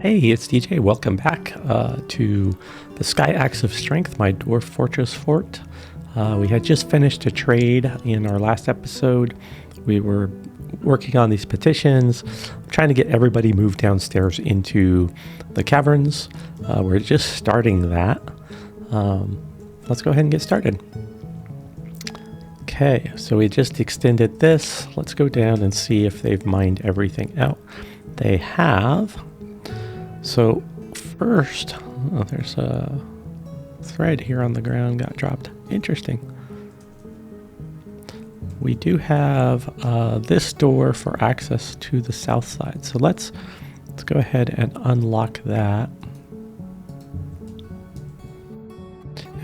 Hey, it's DJ. Welcome back to the Sky Axe of Strength, my Dwarf Fortress fort. We had just finished a trade in our last episode. We were working on these petitions, trying to get everybody moved downstairs into the caverns. We're just starting that. Let's go ahead and get started. Okay, so we just extended this. Let's go down and see if they've mined everything out. They have. So first, there's a thread here on the ground got dropped. Interesting. We do have this door for access to the south side. So let's go ahead and unlock that.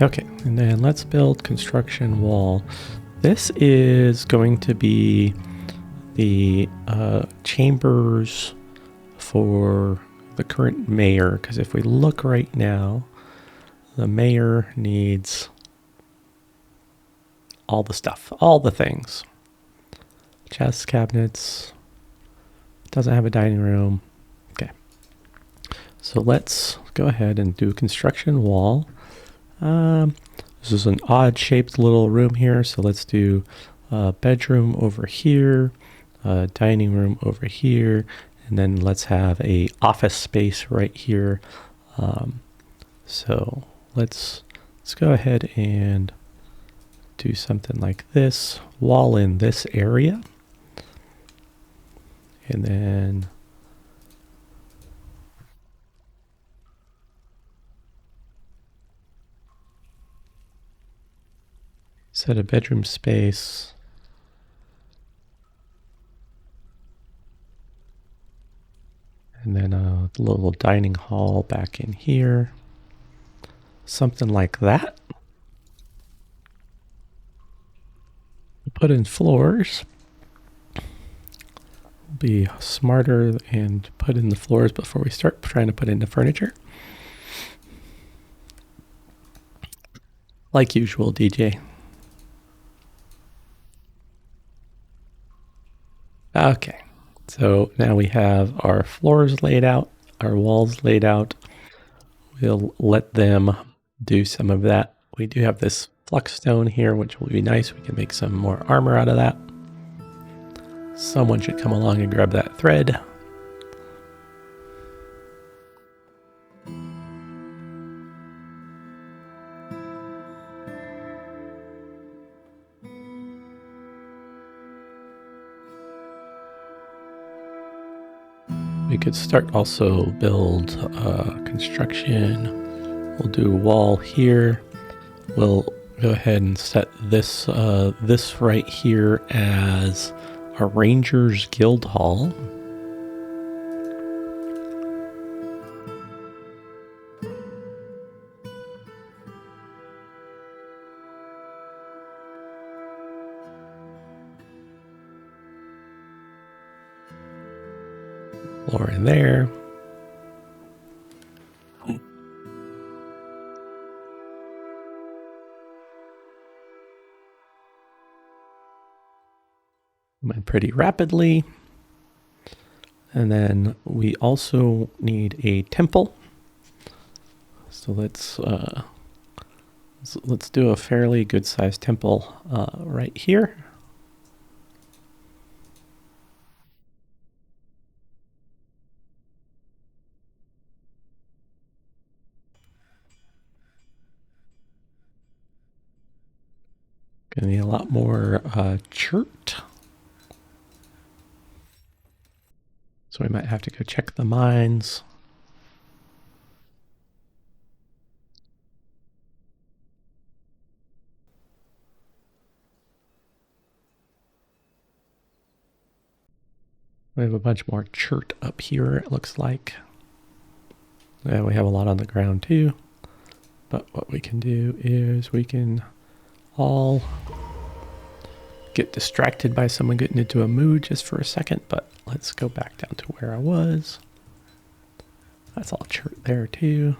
Okay, and then let's build construction wall. This is going to be the chambers for the current mayor, because if we look right now, the mayor needs all the stuff, all the things. Chest cabinets, doesn't have a dining room. Okay, so let's go ahead and do a construction wall. This is an odd shaped little room here, so let's do a bedroom over here, a dining room over here, and then let's have a office space right here. So let's go ahead and do something like this. Wall in this area. And then set a bedroom space. And then a little dining hall back in here. Something like that. Put in floors. Be smarter and put in the floors before we start trying to put in the furniture. Like usual, DJ. Okay. So now we have our floors laid out, our walls laid out. We'll let them do some of that. We do have this flux stone here, which will be nice. We can make some more armor out of that. Someone should come along and grab that thread. We could start also build construction. We'll do a wall here. We'll go ahead and set this this right here as a Rangers Guild Hall. Floor in there. Went pretty rapidly. And then we also need a temple. So let's do a fairly good sized temple right here. Gonna need a lot more chert. So we might have to go check the mines. We have a bunch more chert up here, it looks like. Yeah, we have a lot on the ground too. But what we can do is we can all get distracted by someone getting into a mood just for a second, but let's go back down to where I was. That's all chert there too.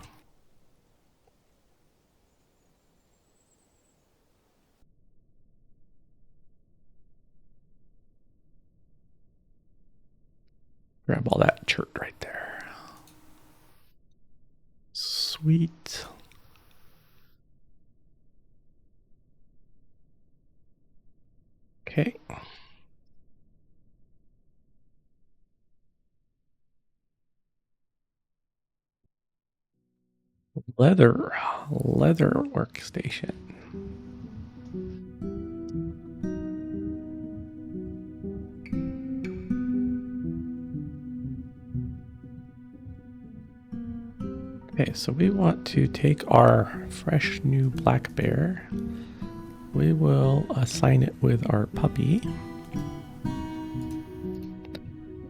Grab all that chert right there. Sweet. Okay. Leather workstation. Okay, so we want to take our fresh new black bear. We will assign it with our puppy.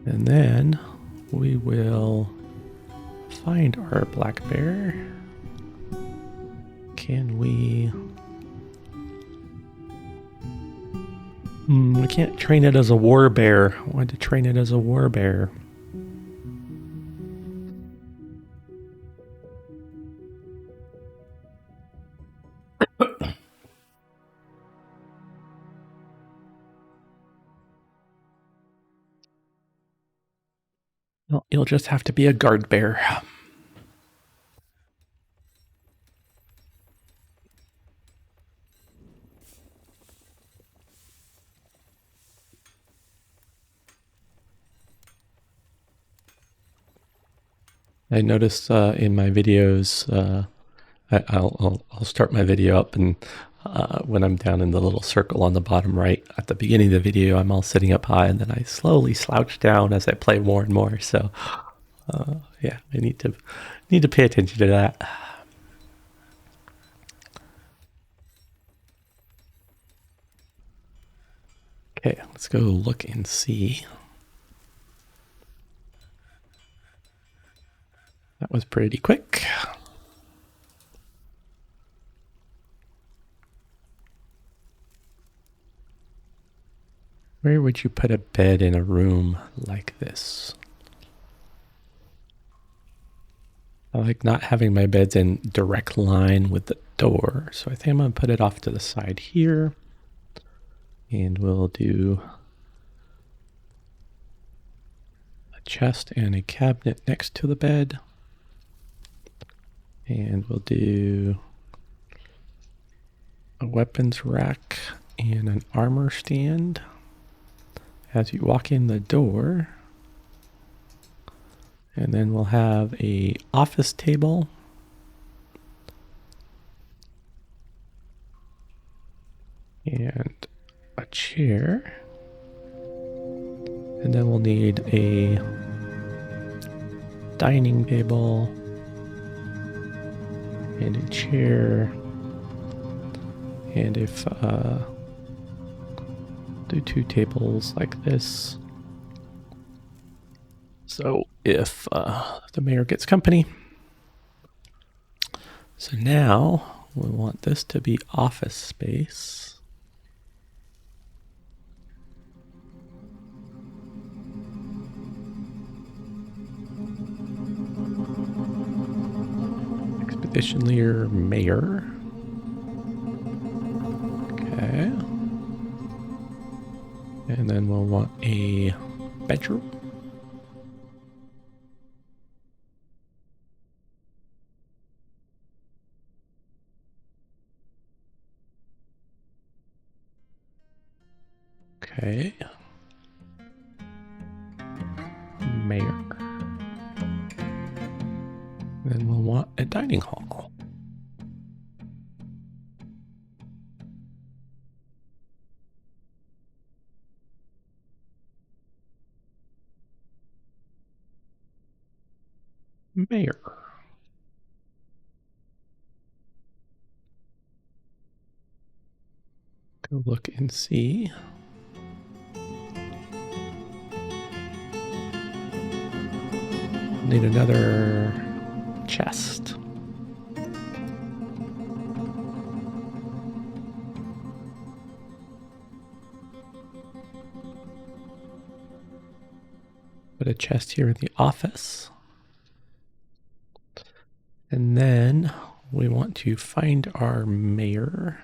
And then we will find our black bear. Can we... we can't train it as a war bear. I want to train it as a war bear. Well, you'll just have to be a guard bear. I noticed in my videos, I'll start my video up, and when I'm down in the little circle on the bottom right at the beginning of the video, I'm all sitting up high, and then I slowly slouch down as I play more and more. So yeah, I need to pay attention to that. Okay, let's go look and see. That was pretty quick. Where would you put a bed in a room like this? I like not having my beds in direct line with the door, so I think I'm going to put it off to the side here. And we'll do a chest and a cabinet next to the bed. And we'll do a weapons rack and an armor stand. As you walk in the door, and then we'll have a office table, and a chair, and then we'll need a dining table and a chair, and if do 2 tables like this. So if the mayor gets company. So now we want this to be office space. Expedition leader, mayor. Okay. And then we'll want a bedroom. Okay. Mayor. Then we'll want a dining hall. Mayor. Go look and see. Need another chest. Put a chest here in the office. And then we want to find our mayor.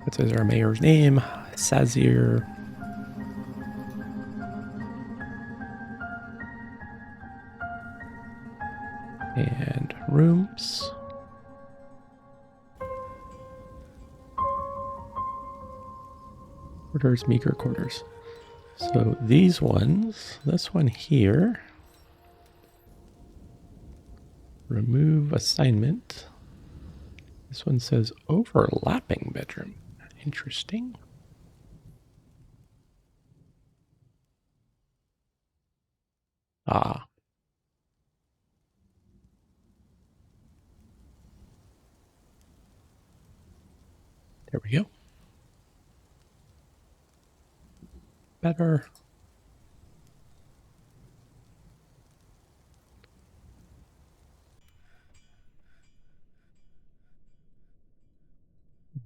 What is our mayor's name? Sazir. And rooms. Quarters, meager quarters. So these ones, this one here, remove assignment. This one says overlapping bedroom. Interesting. Ah. There we go. Better.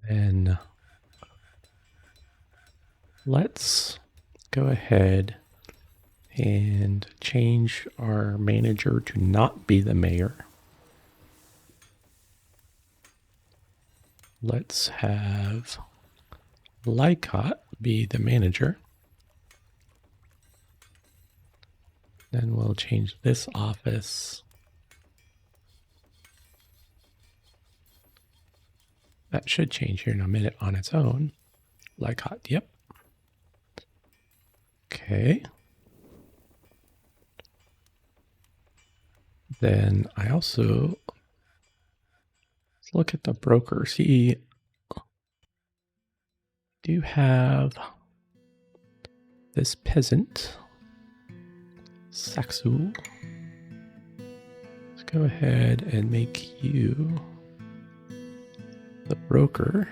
Then let's go ahead and change our manager to not be the mayor. Let's have Lycott be the manager. Then we'll change this office. That should change here in a minute on its own. Lycott, yep. Okay. Then I also, let's look at the broker. See, do have this peasant, Saxul. Let's go ahead and make you the broker.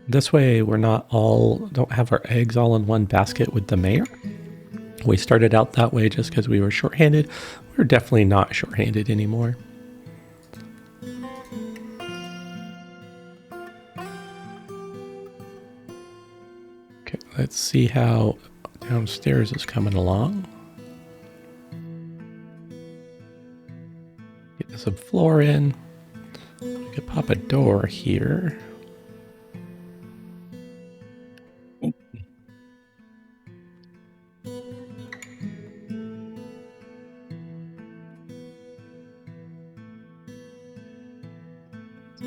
This way we're not all, don't have our eggs all in one basket with the mayor. We started out that way just because we were shorthanded. We're definitely not shorthanded anymore. Okay, let's see how downstairs is coming along. Get some floor in. We could pop a door here.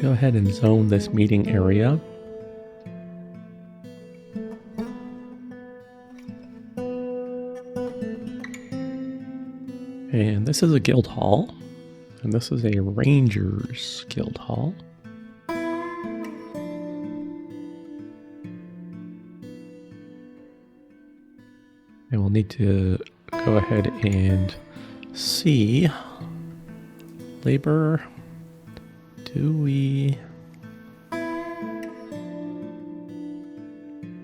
Go ahead and zone this meeting area. And this is a guild hall. And this is a Rangers guild hall. And we'll need to go ahead and see labor. Do we...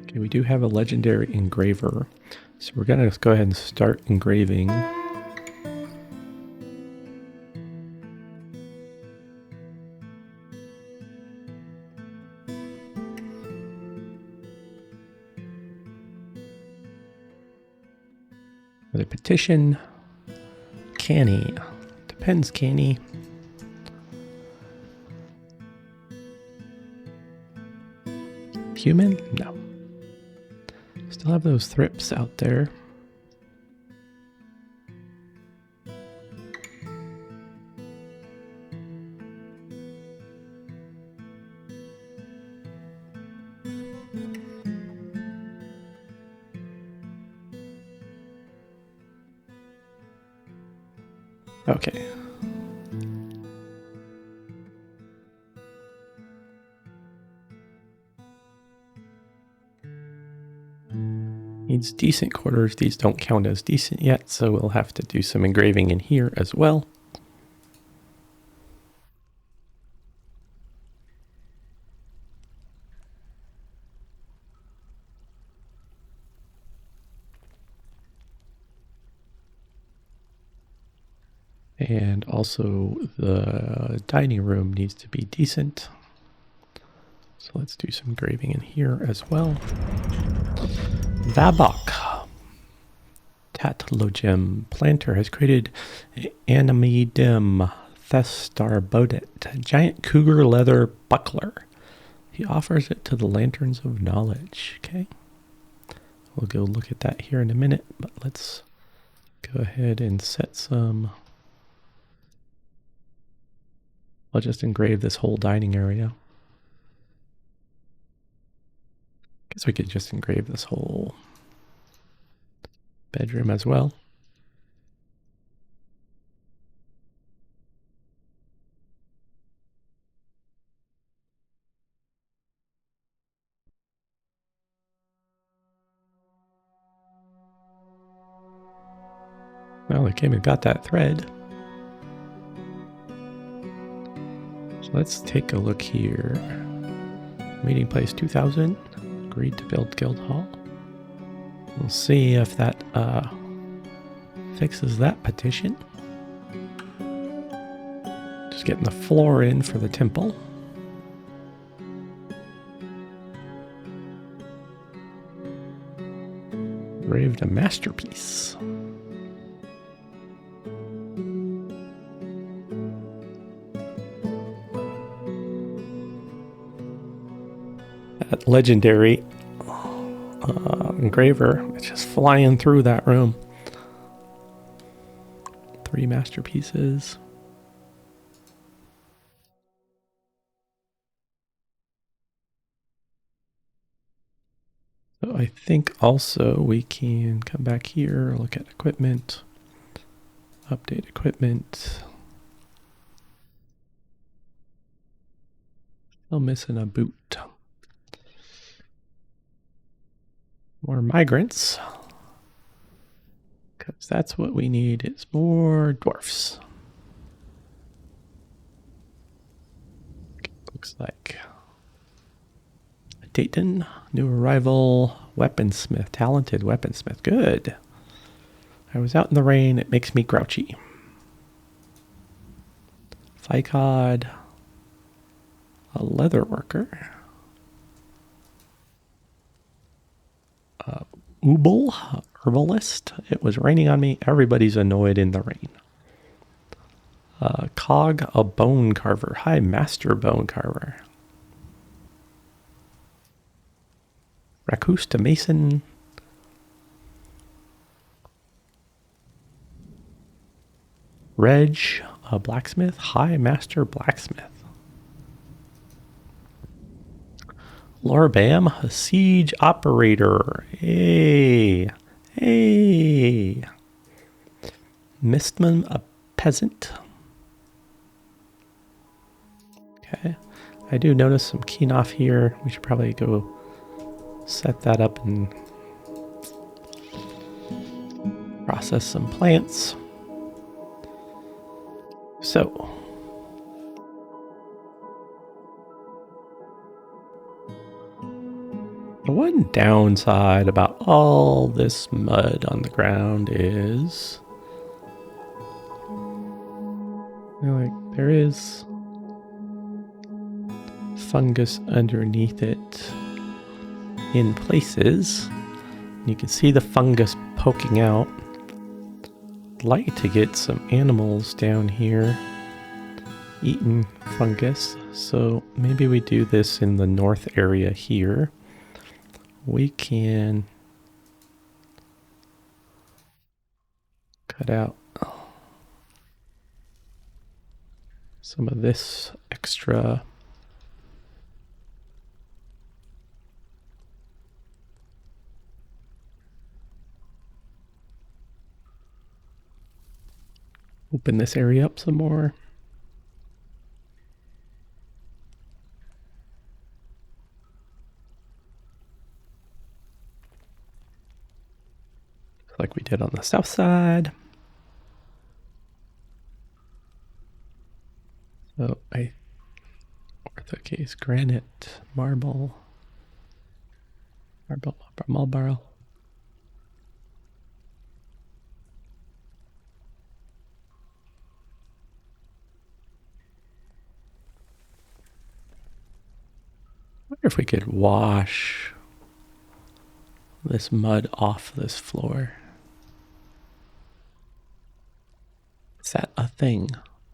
Okay, we do have a legendary engraver. So we're going to go ahead and start engraving. The petition, canny. Depends, canny. Human? No. Still have those thrips out there. Okay. Needs decent quarters. These don't count as decent yet, so we'll have to do some engraving in here as well. And also the dining room needs to be decent. So let's do some engraving in here as well. Vabok. Tatlogem planter has created Animidem Thestarbodet, a giant cougar leather buckler. He offers it to the Lanterns of Knowledge. Okay. We'll go look at that here in a minute, but let's go ahead and set some. I'll just engrave this whole dining area. Guess we could just engrave this whole bedroom as well. Well, they came and got that thread. So let's take a look here. Meeting place 2000. Agreed to build guild hall. We'll see if that fixes that petition. Just getting the floor in for the temple. Engraved a masterpiece. That legendary engraver, it's just flying through that room. 3 masterpieces. So I think also we can come back here, look at equipment, update equipment. Still missing a boot. More migrants. Because that's what we need, is more dwarfs. Looks like Dayton, new arrival, weaponsmith, talented weaponsmith. Good. I was out in the rain, it makes me grouchy. Ficod, a leather worker. Ubel, herbalist. It was raining on me. Everybody's annoyed in the rain. Cog, a bone carver. Hi, master bone carver. Raccoose to mason. Reg, a blacksmith. Hi, master blacksmith. Lorbam, a siege operator. Hey. Hey. Mistman, a peasant. Okay. I do notice some Kenoff here. We should probably go set that up and process some plants. So. The one downside about all this mud on the ground is, like, there is fungus underneath it in places. You can see the fungus poking out. I'd like to get some animals down here eating fungus, so maybe we do this in the north area here. We can cut out some of this extra open this area up some more. Like we did on the south side. So orthocase, granite, marble, marble. I wonder if we could wash this mud off this floor. Is that a thing?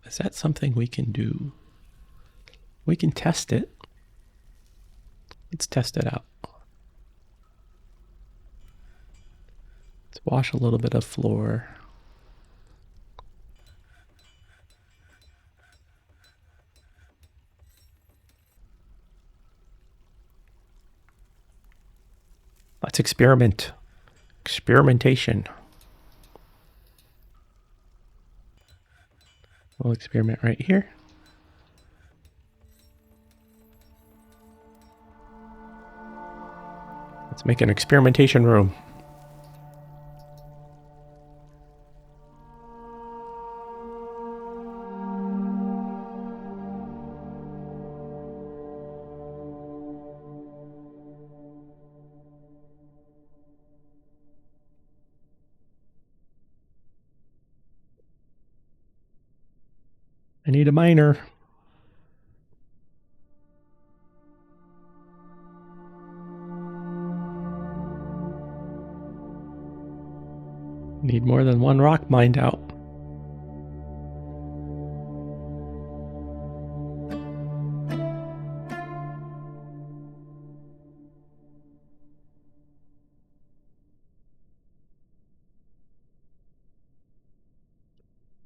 Is that something we can do? We can test it. Let's test it out. Let's wash a little bit of floor. Let's experiment. Experimentation. We'll experiment right here. Let's make an experimentation room. I need a miner. Need more than one rock mined out.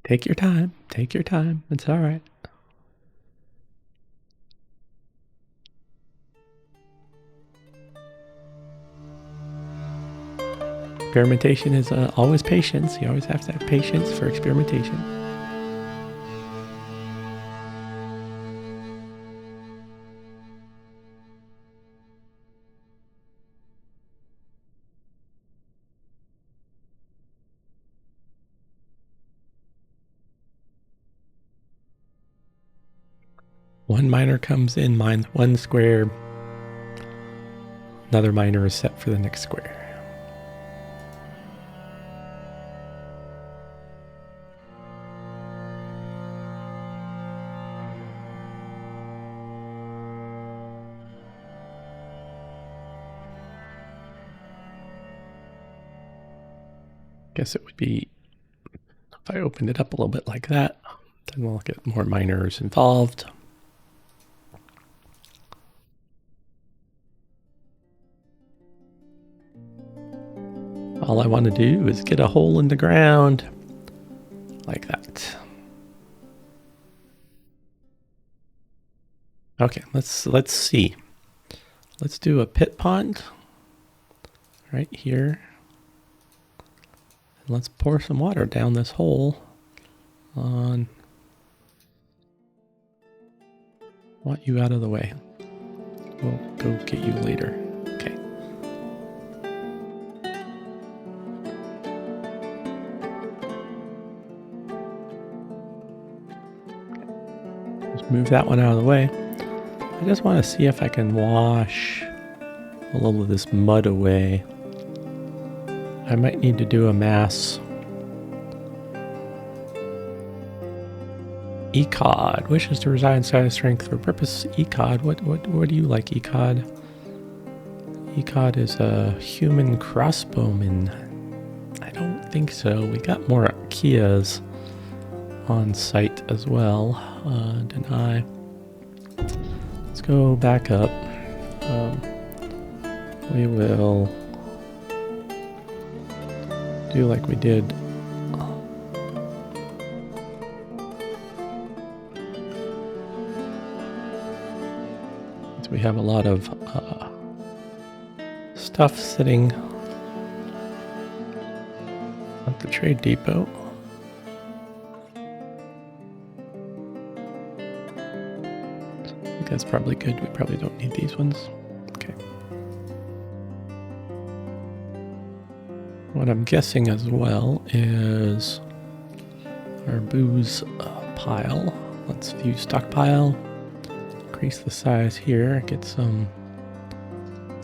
Take your time. Take your time. It's all right. Experimentation is always patience. You always have to have patience for experimentation. One miner comes in, mines one square. Another miner is set for the next square. Guess it would be if I opened it up a little bit like that, then we'll get more miners involved. All I want to do is get a hole in the ground like that. Okay, let's see. Let's do a pit pond right here. And let's pour some water down this hole on. Want you out of the way. We'll go get you later. Okay. Just move that one out of the way. I just want to see if I can wash a little of this mud away. I might need to do a mass. Ecod wishes to reside inside of strength for purpose. Ecod, what do you like, Ecod? Ecod is a human crossbowman. I don't think so. We got more Kias on site as well. Deny. Let's go back up. We will do like we did. We have a lot of stuff sitting at the trade depot. I think that's probably good. We probably don't need these ones. Okay. What I'm guessing as well is our booze pile. Let's view stockpile. Increase the size here, get some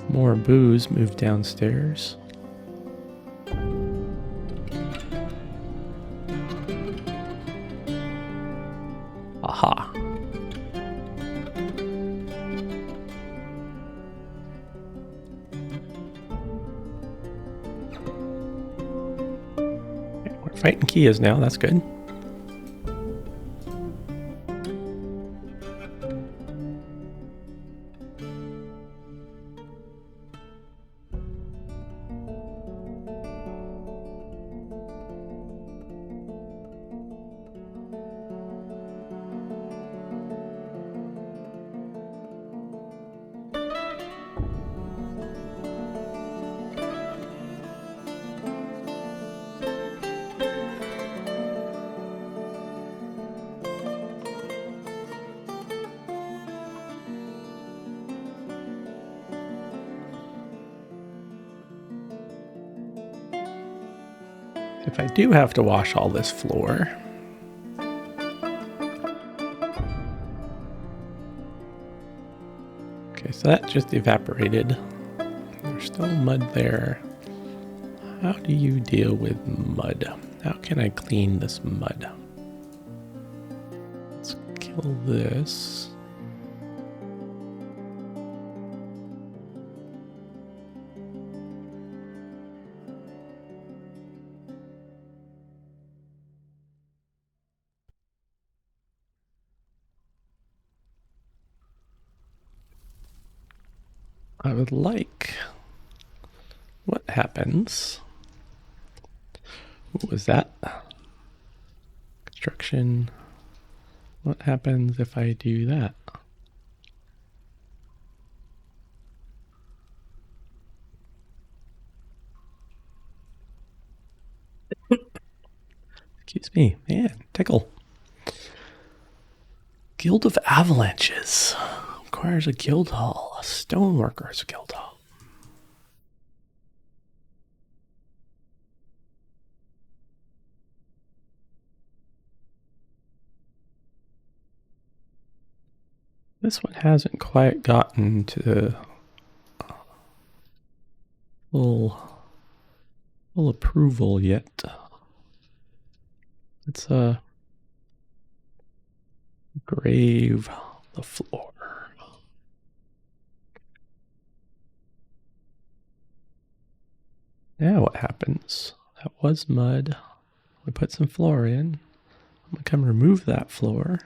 more booze moved downstairs. Aha. Okay, we're fighting Kias now, that's good. if I do have to wash all this floor, okay, so that just evaporated. There's still mud there. How do you deal with mud? How can I clean this mud? Let's kill this. I would like... What happens? What was that? Construction. What happens if I do that? Excuse me. Man, tickle. Guild of Avalanches. Requires a guild hall. A stoneworkers guild hall. This one hasn't quite gotten to full approval yet. Let's grave the floor. Now what happens? That was mud. We put some floor in. I'm gonna come remove that floor.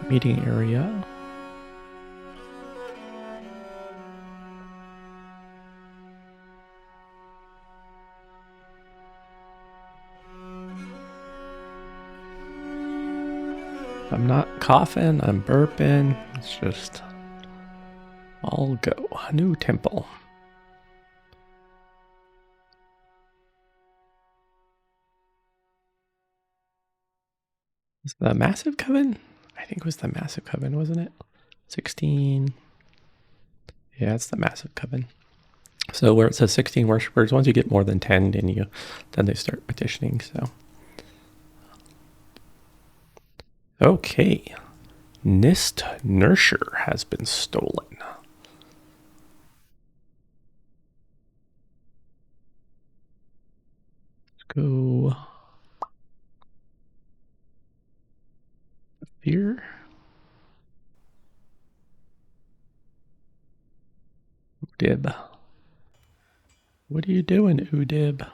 Meeting area. I'm not coughing, I'm burping. It's just all go. A new temple. Is the Massive Coven? I think it was the Massive Coven, wasn't it? 16. Yeah, it's the Massive Coven. So where it says 16 worshippers, once you get more than 10, then they start petitioning. So okay, Nist Nurture has been stolen. Let's go here. Udib. What are you doing, Udib?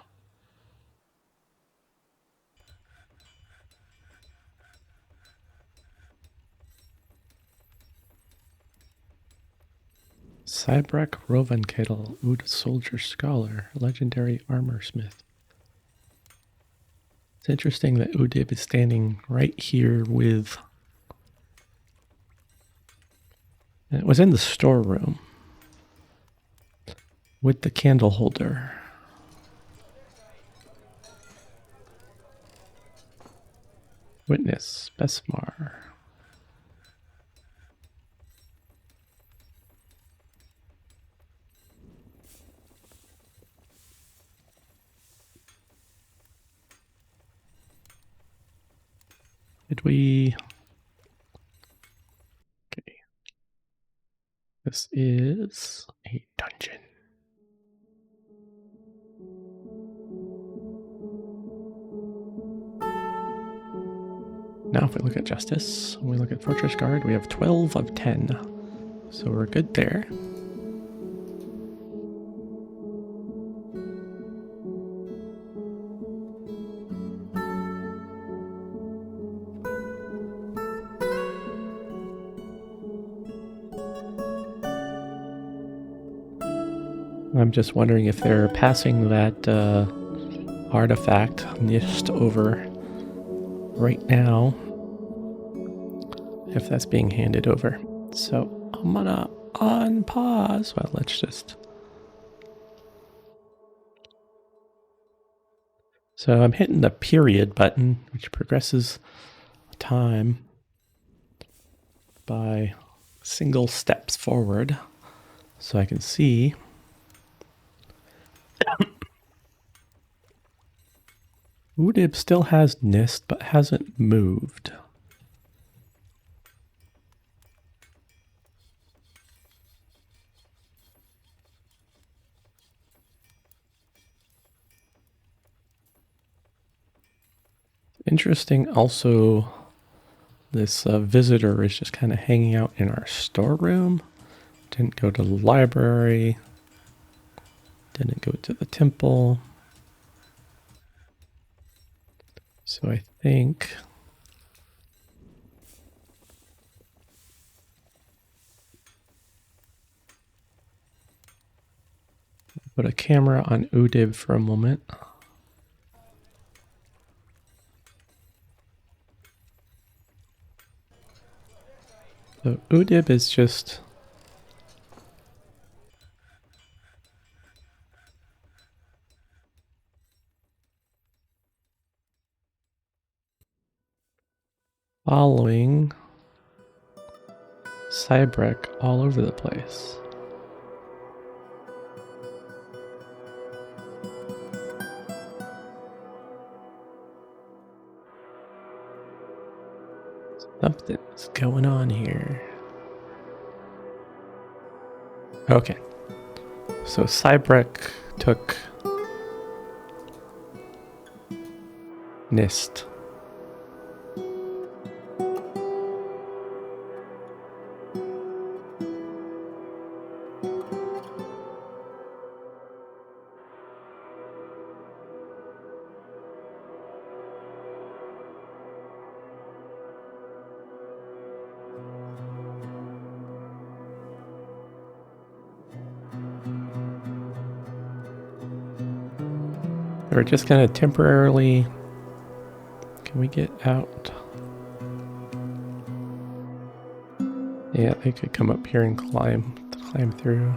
Cybrek Rovankettle, Oud Soldier Scholar, Legendary Armor Smith. It's interesting that Udib is standing right here with... And it was in the storeroom with the candle holder. Witness, Besmar. Did we... Okay. This is a dungeon. Now if we look at Justice, and we look at Fortress Guard, we have 12 of 10. So we're good there. I'm just wondering if they're passing that artifact NIST over right now. If that's being handed over. So I'm gonna unpause. Well, let's just... So I'm hitting the period button, which progresses time by single steps forward. So I can see Udib still has NIST, but hasn't moved. Interesting also, this visitor is just kind of hanging out in our storeroom. Didn't go to the library. Didn't go to the temple. So I think... Put a camera on Udib for a moment. So Udib is just... following Cybrek all over the place. Something's going on here. Okay. So Cybrek took NIST. We're just going to temporarily... Can we get out? Yeah, they could come up here and climb through.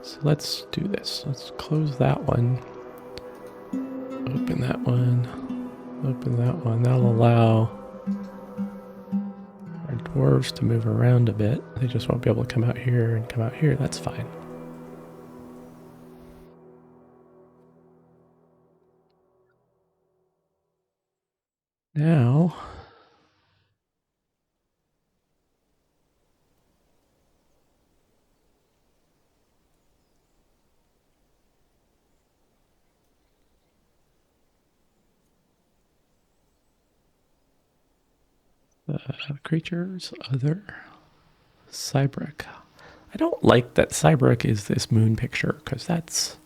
So let's do this. Let's close that one. Open that one. Open that one. That'll allow our dwarves to move around a bit. They just won't be able to come out here and come out here. That's fine. Now, creatures, other, Cybrek. I don't like that Cybrek is this moon picture, because that's...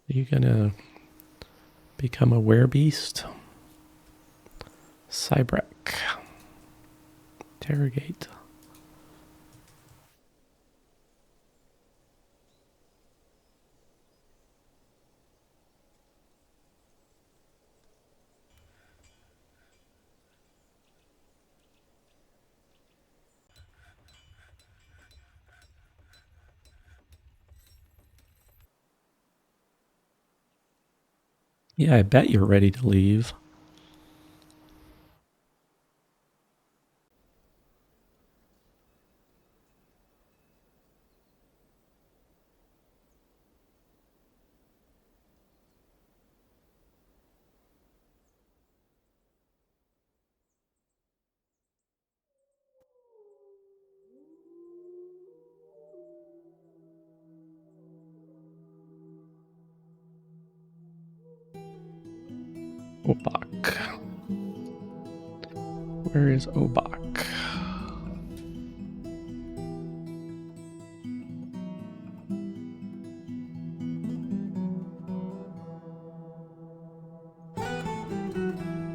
Are you gonna become a werebeast? Cybrek. Interrogate. Yeah, I bet you're ready to leave. Obak. Where is Obak?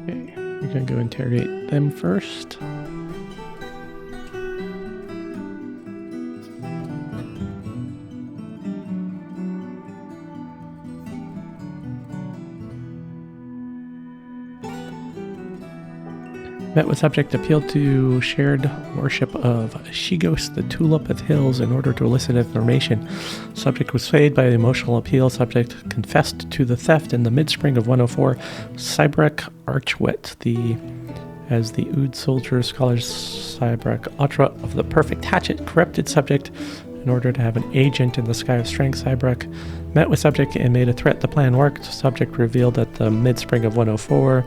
Okay, we're gonna go interrogate them first. Met with subject, appealed to shared worship of Shigos, the Tulip of Hills, in order to elicit information. Subject was swayed by the emotional appeal. Subject confessed to the theft in the mid-spring of 104. Cybrek Archwit, as the Ood soldier scholars Cybrek Atra of the perfect hatchet, corrupted subject in order to have an agent in the sky of strength. Cybrek met with subject and made a threat. The plan worked. Subject revealed at the mid-spring of 104.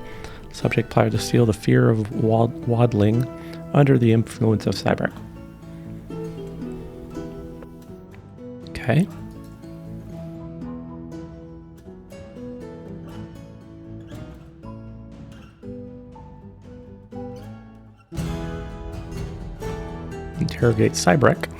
Subject plotted to steal the fear of waddling under the influence of Cybrek. Okay. Interrogate Cybrek.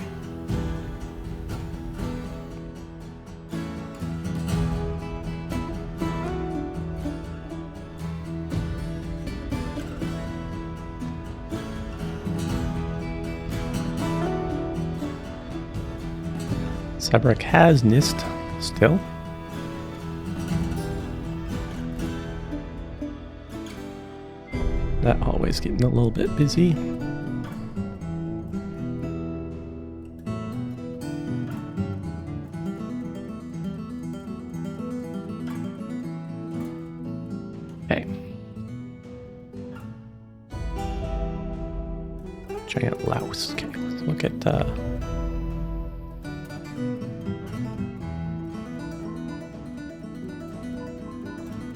Cybrek has NIST still. That always getting a little bit busy. Okay. Giant louse. Okay, let's look at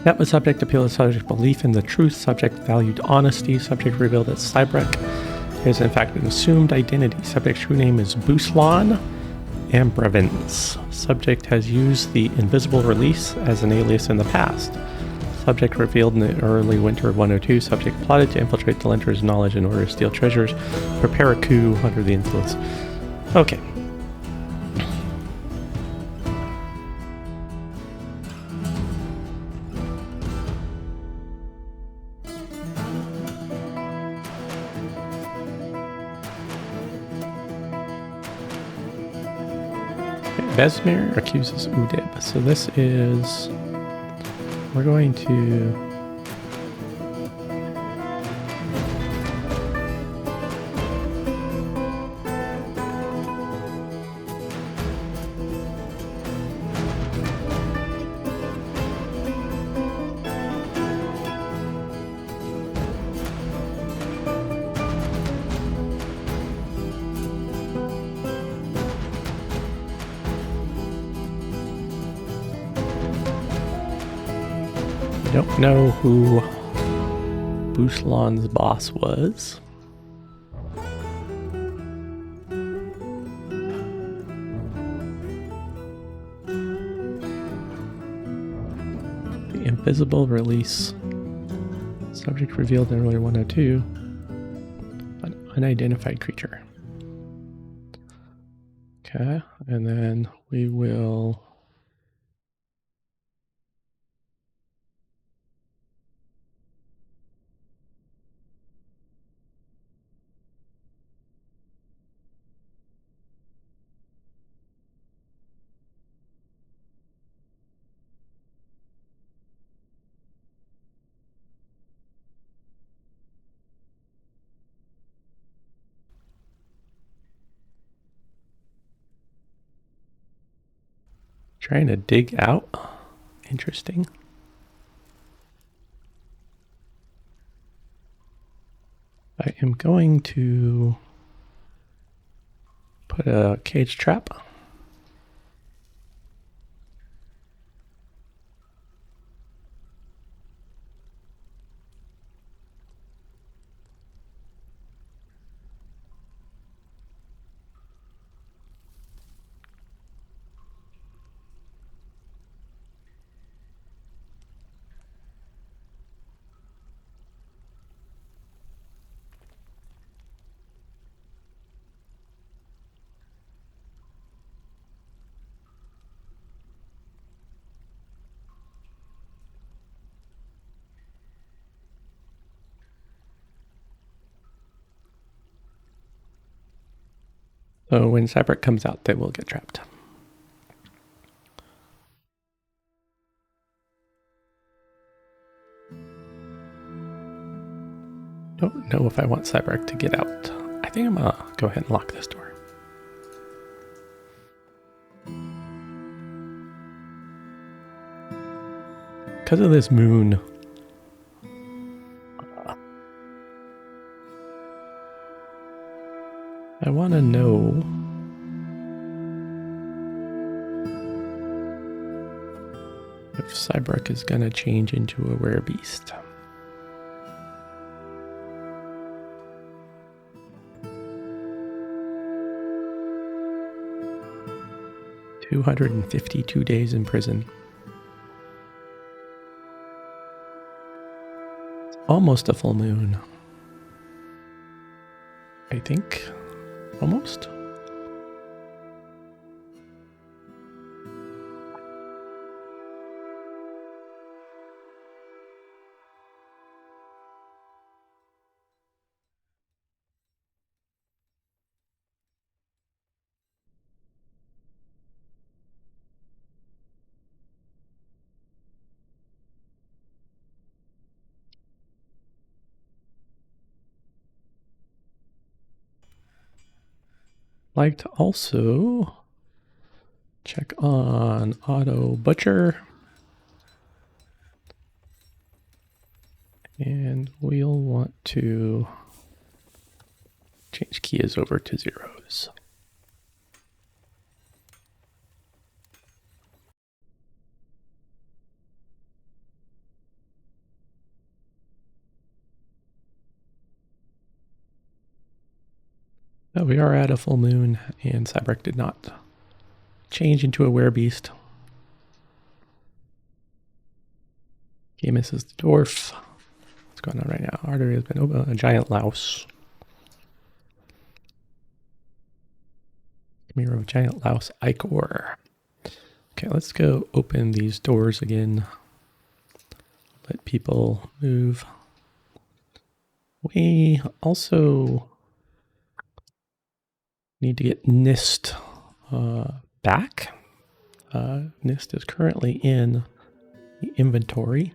Met with subject, appeal to subject belief in the truth. Subject valued honesty. Subject revealed that Cybrek is in fact an assumed identity. Subject's true name is Buslan Ambrevins. Subject has used the invisible release as an alias in the past. Subject revealed in the early winter of 102. Subject plotted to infiltrate the Lenter's knowledge in order to steal treasures, prepare a coup under the influence. Okay. Besmir accuses Udib. So this is... We're going to... I don't know who Buslan's boss was. The invisible release. Subject revealed in early 102. An unidentified creature. Okay, and then we will... Trying to dig out. Interesting. I am going to put a cage trap. So when Cybrek comes out, they will get trapped. Don't know if I want Cyberk to get out. I think I'm gonna go ahead and lock this door. Because of this moon, I want to know if Cyberk is going to change into a werebeast. "252 days in prison." It's almost a full moon. I think. Almost. Like to also check on Auto Butcher. And we'll want to change keys over to zeros. But we are at a full moon, and Cyberk did not change into a werebeast. He misses the dwarf. What's going on right now? Artery has been open. A giant louse. Mirror of giant louse ichor. Okay, let's go open these doors again. Let people move. We also need to get NIST back. NIST is currently in the inventory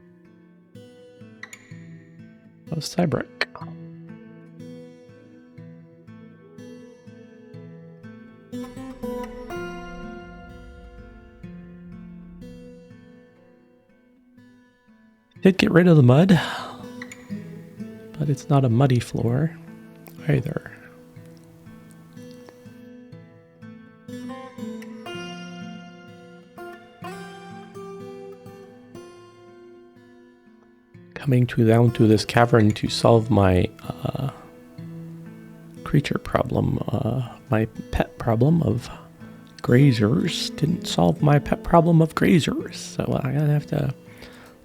of Cyberk. Did get rid of the mud, but it's not a muddy floor either. Coming down to this cavern to solve my creature problem, my pet problem of grazers. Didn't solve my pet problem of grazers, so I'm gonna have to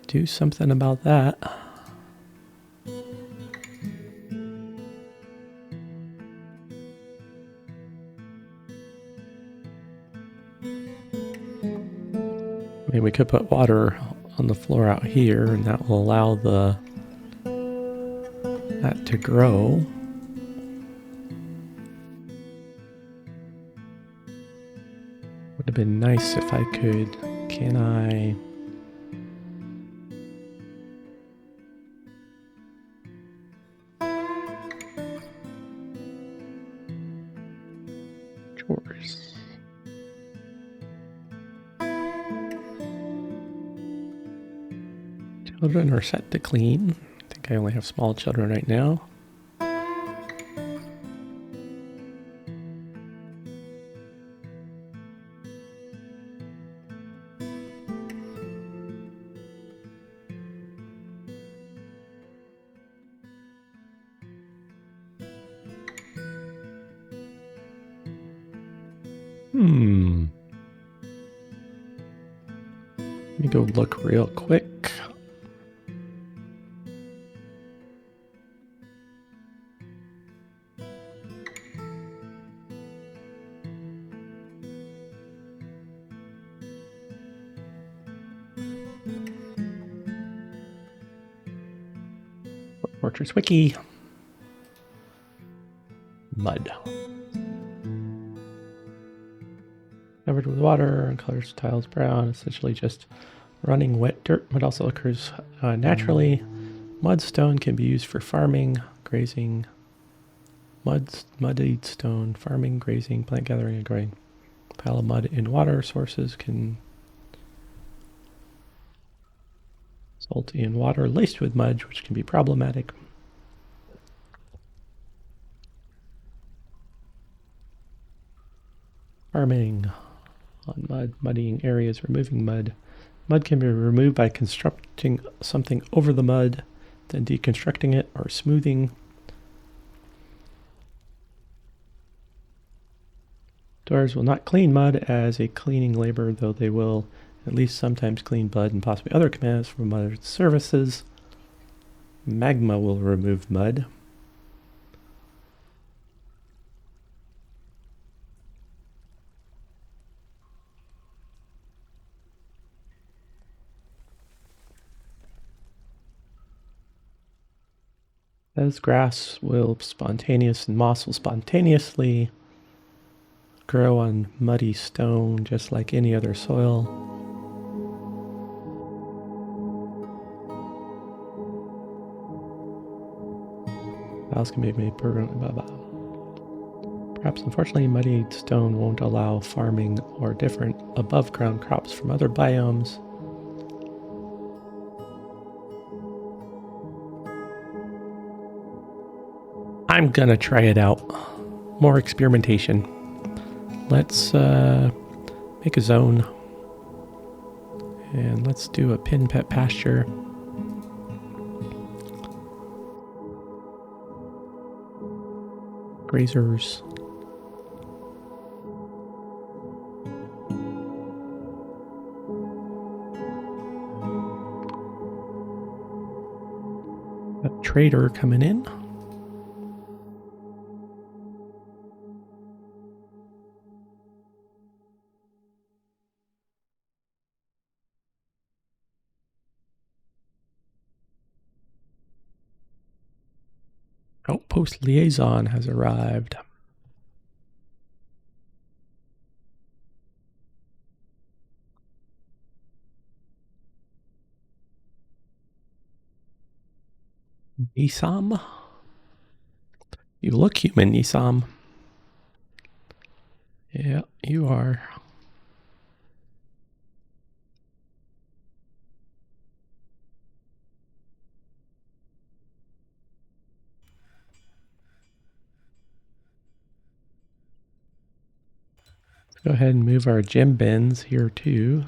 do something about that. I mean, we could put water on the floor out here, and that will allow that to grow. Would have been nice if I could. Can I? Chores. Children are set to clean. I think I only have small children right now. Let me go look real quick. Fortress Wiki. Mud. Covered with water and colors tiles brown. Essentially just running wet dirt. Mud also occurs naturally. Mudstone can be used for farming, grazing, muddied stone, farming, grazing, plant gathering, and growing. Pile of mud in water sources can result in water laced with mud, which can be problematic. Farming on mud, muddying areas, removing mud. Mud can be removed by constructing something over the mud, then deconstructing it or smoothing. Dwarves will not clean mud as a cleaning labor, though they will at least sometimes clean blood and possibly other commands from mud surfaces. Magma will remove mud. As grass will spontaneous and moss will spontaneously grow on muddy stone just like any other soil. Tiles can be made permanent. Blah, blah. Perhaps unfortunately muddied stone won't allow farming or different above ground crops from other biomes. I'm gonna try it out. More experimentation. Let's make a zone. And let's do a pin pet pasture. Grazers. A trader coming in. Outpost liaison has arrived. Nisam? You look human, Nisam. Yeah, you are. Let's go ahead and move our gem bins here too.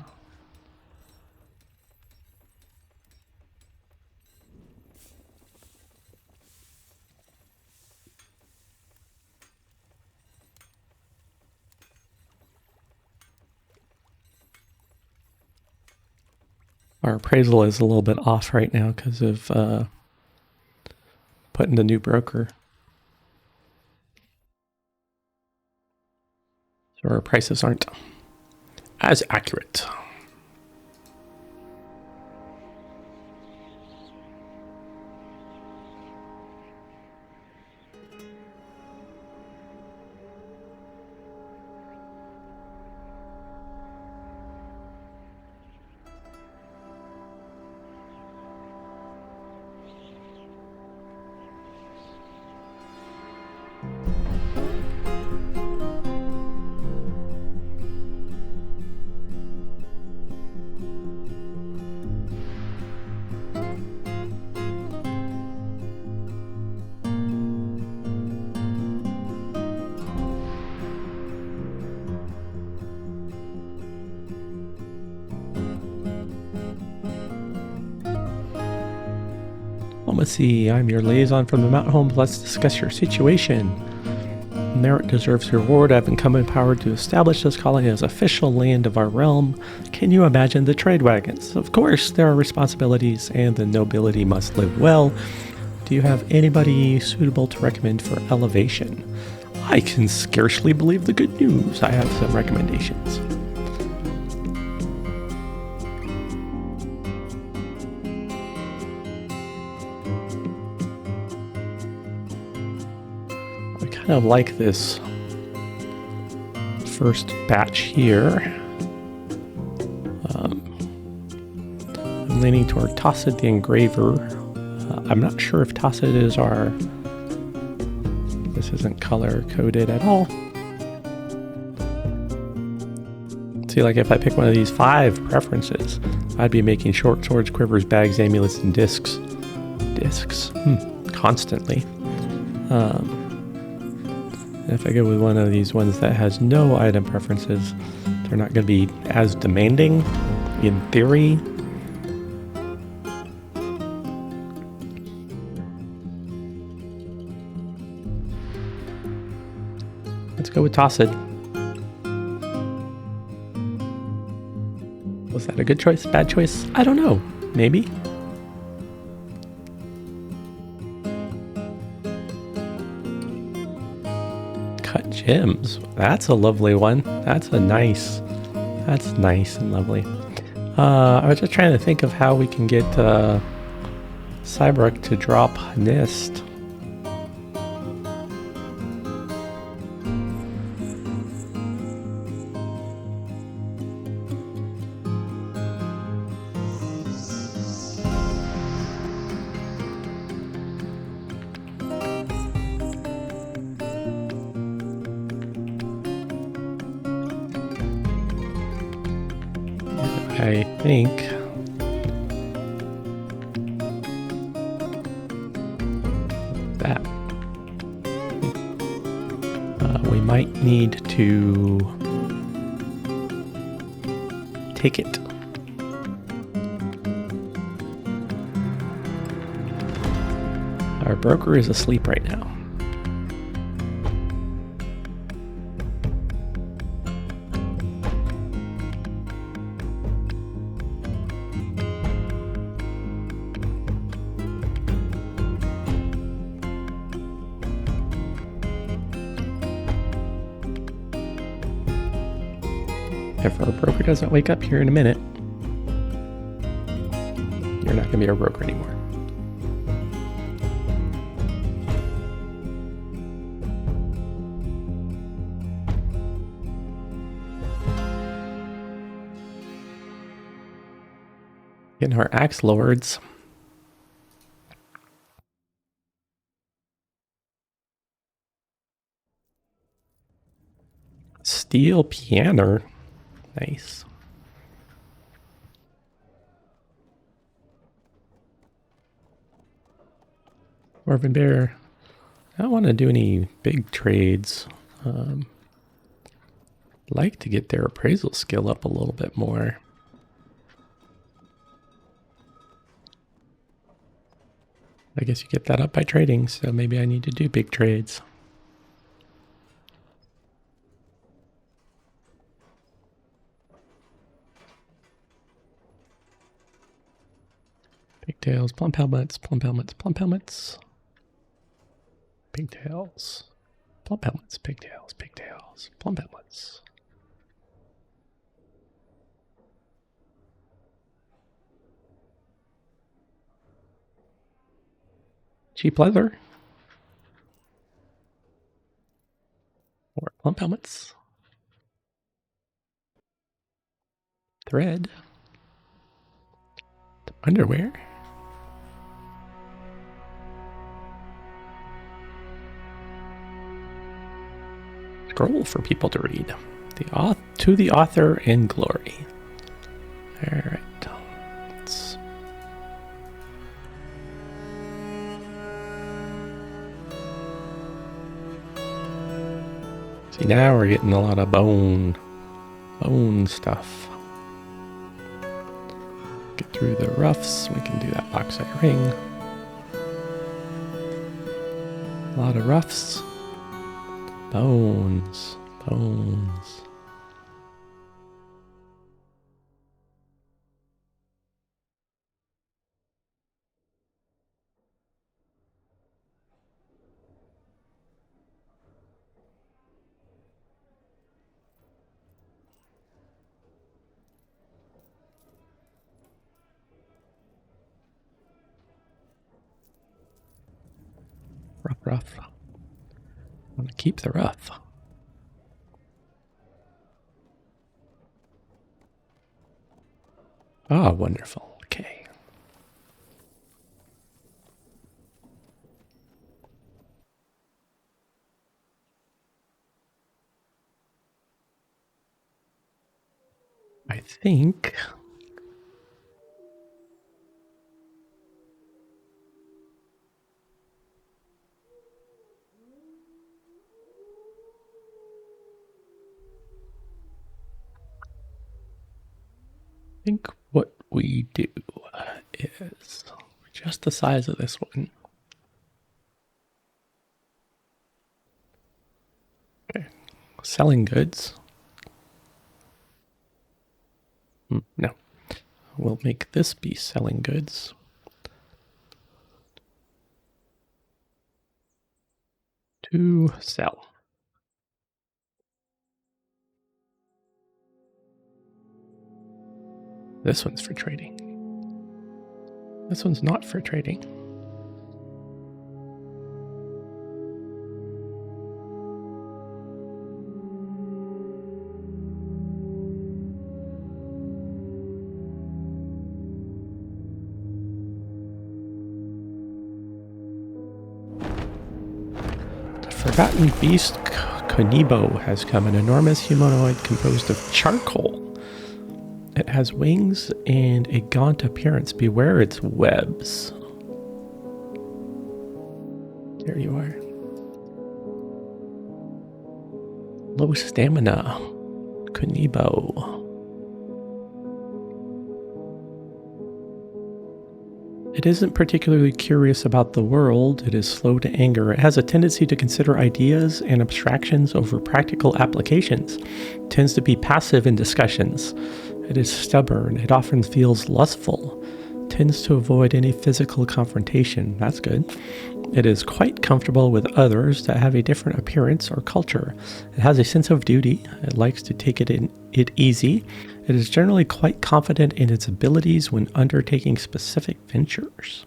Our appraisal is a little bit off right now because of putting the new broker. So our prices aren't as accurate. Diplomacy. I'm your liaison from the mountain home. Let's discuss your situation. Merit deserves reward. I've been empowered to establish this colony as official land of our realm. Can you imagine the trade wagons? Of course, there are responsibilities, and the nobility must live well. Do you have anybody suitable to recommend for elevation? I can scarcely believe the good news. I have some recommendations. I kind of like this first batch here. I'm leaning toward Tossid the Engraver. I'm not sure if Tossid is our This isn't color coded at all. See, like if I pick one of these 5 preferences, I'd be making short swords, quivers, bags, amulets, and discs. Constantly. If I go with one of these ones that has no item preferences, they're not going to be as demanding, in theory. Let's go with Tossid. Was that a good choice? Bad choice? I don't know. Maybe. Cut gems. That's a lovely one. That's nice and lovely. I was just trying to think of how we can get Cyberuk to drop Nist. I think that we might need to take it. Our broker is asleep right now. If our broker doesn't wake up here in a minute, you're not going to be our broker anymore. Getting our axe lords. Steel piano. Nice. Dwarven Bear. I don't want to do any big trades. Like to get their appraisal skill up a little bit more. I guess you get that up by trading, so maybe I need to do big trades. Pigtails, plump helmets, plump helmets, plump helmets. Pigtails, plump helmets, pigtails, pigtails, plump helmets. Cheap leather. Or plump helmets. Thread. Underwear. Scroll for people to read. To the author in glory. All right. See, now we're getting a lot of bone stuff. Get through the roughs. We can do that bauxite ring. A lot of roughs. Bones. Rough. I want to keep the rough. Ah, wonderful. Okay. think what we do is just the size of this one. Okay. Selling goods. No. We'll make this be selling goods. To sell. This one's for trading. This one's not for trading. The Forgotten Beast Konibo has come, an enormous humanoid composed of charcoal. It has wings and a gaunt appearance. Beware its webs. There you are. Low stamina. Konibo. It isn't particularly curious about the world. It is slow to anger. It has a tendency to consider ideas and abstractions over practical applications. It tends to be passive in discussions. It is stubborn. It often feels lustful. It tends to avoid any physical confrontation. That's good. It is quite comfortable with others that have a different appearance or culture. It has a sense of duty. It likes to take it easy. It is generally quite confident in its abilities when undertaking specific ventures.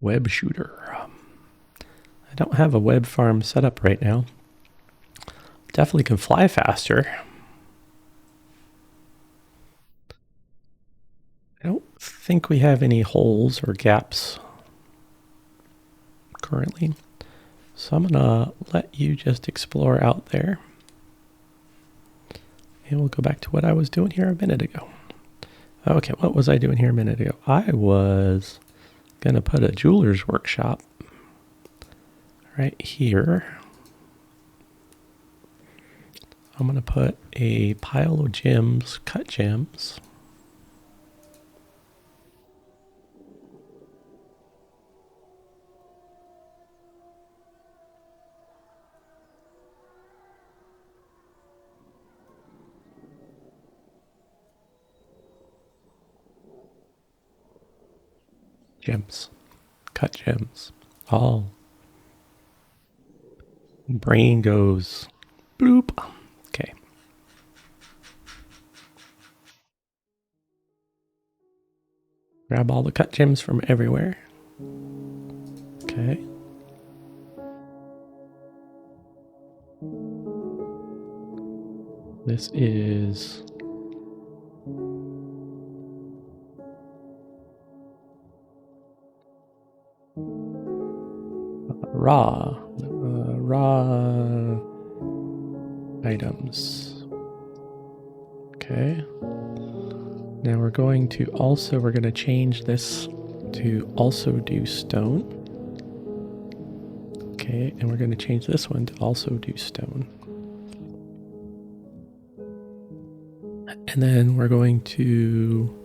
Web shooter. I don't have a web farm set up right now. Definitely can fly faster. I don't think we have any holes or gaps currently. So I'm gonna let you just explore out there. And we'll go back to what I was doing here a minute ago. Okay, what was I doing here a minute ago? I was gonna put a jeweler's workshop right here. I'm gonna put a pile of gems, cut gems. Gems, cut gems, all. Brain goes bloop. Okay. Grab all the cut gems from everywhere. Okay. This is raw items. Okay. Now we're going to change this to also do stone. Okay, and we're going to change this one to also do stone. And then we're going to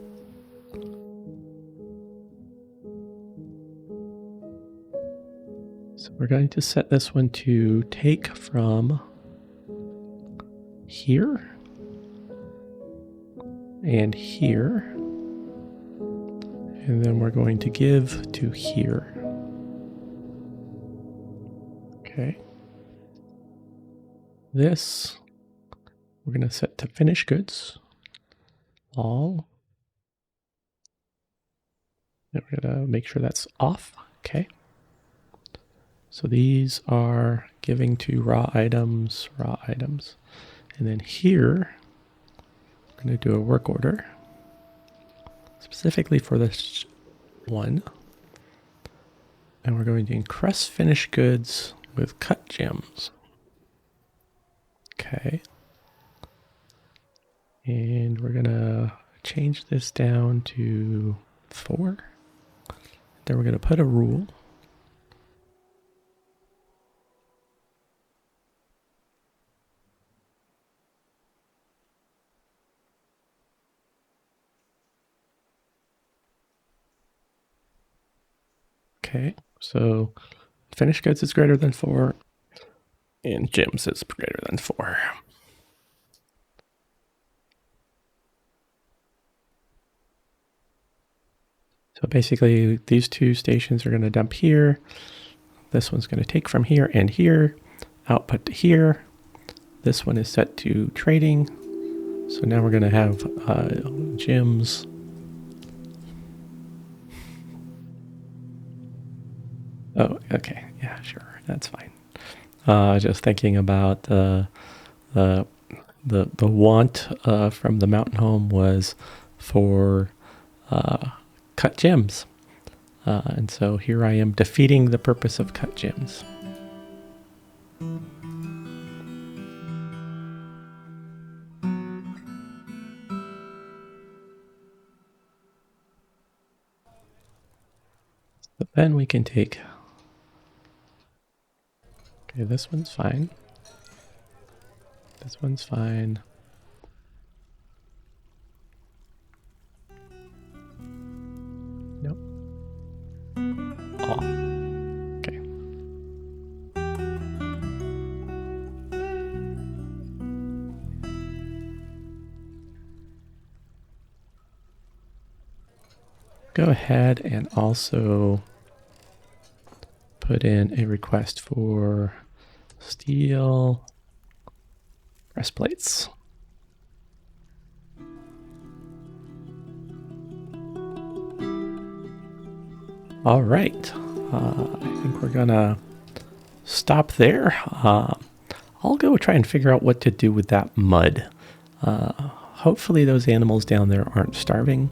set this one to take from here and here. And then we're going to give to here. Okay. This we're going to set to finish goods. All. And we're going to make sure that's off. Okay. So these are giving to raw items. And then here We're going to do a work order specifically for this one. And we're going to encrust finished goods with cut gems. Okay. And we're going to change this down to 4. Then we're going to put a rule. Okay, so finished goods is greater than 4, and gems is greater than 4. So basically, these two stations are going to dump here. This one's going to take from here and here, output to here. This one is set to trading. So now we're going to have gems. Oh, okay. Yeah, sure. That's fine. Just thinking about the want from the mountain home was for cut gems. And so here I am defeating the purpose of cut gems. So then we can take... Okay, this one's fine. This one's fine. Nope. Oh. Okay. Go ahead and also put in a request for steel breastplates. All right, I think we're gonna stop there. I'll go try and figure out what to do with that mud. Hopefully those animals down there aren't starving.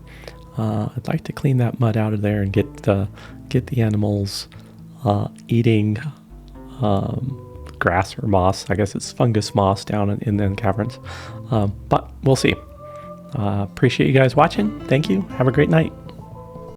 I'd like to clean that mud out of there and get the animals eating grass or moss. I guess it's fungus moss down in the caverns. But we'll see. Appreciate you guys watching. Thank you. Have a great night.